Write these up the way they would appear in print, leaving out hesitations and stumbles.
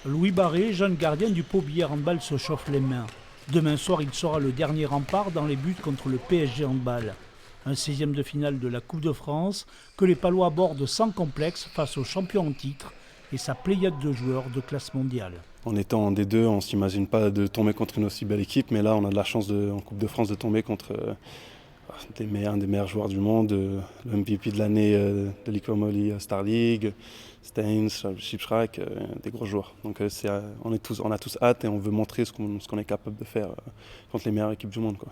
Louis Barré, jeune gardien du Pau Billard Handball, se chauffe les mains. Demain soir, il sera le dernier rempart dans les buts contre le PSG Handball. Un 16e de finale de la Coupe de France que les Palois abordent sans complexe face au champion en titre et sa pléiade de joueurs de classe mondiale. En étant en D2, on ne s'imagine pas de tomber contre une aussi belle équipe, mais là on a de la chance en Coupe de France de tomber contre un des meilleurs joueurs du monde, le MVP de l'année de l'Equamoli Star League, Steins, Schipschrak, des gros joueurs. Donc on a tous hâte et on veut montrer ce qu'on est capable de faire contre les meilleures équipes du monde, quoi.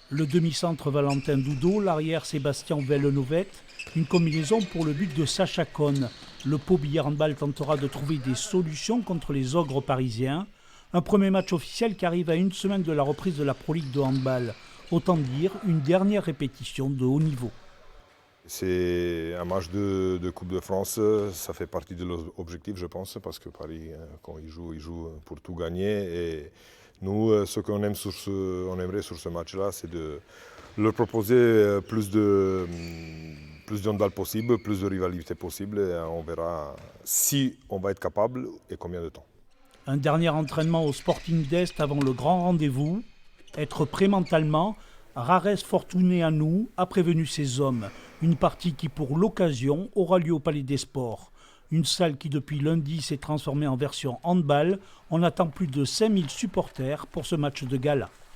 Le demi-centre Valentin Doudot, l'arrière Sébastien Vellenouvet, une combinaison pour le but de Sacha Cohn. Le Pau Billard Handball tentera de trouver des solutions contre les ogres parisiens. Un premier match officiel qui arrive à une semaine de la reprise de la Pro League de handball. Autant dire une dernière répétition de haut niveau. C'est un match de Coupe de France, ça fait partie de l'objectif, je pense, parce que Paris, quand il joue pour tout gagner. Et nous, ce qu'on aimerait sur ce match-là, c'est de leur proposer plus de handball possible, plus de rivalité possible, et on verra si on va être capable et combien de temps. Un dernier entraînement au Sporting d'Est avant le grand rendez-vous. Être prêt mentalement, Rares Fortuneanu a prévenu ses hommes. Une partie qui, pour l'occasion, aura lieu au Palais des Sports. Une salle qui, depuis lundi, s'est transformée en version handball. On attend plus de 5000 supporters pour ce match de gala.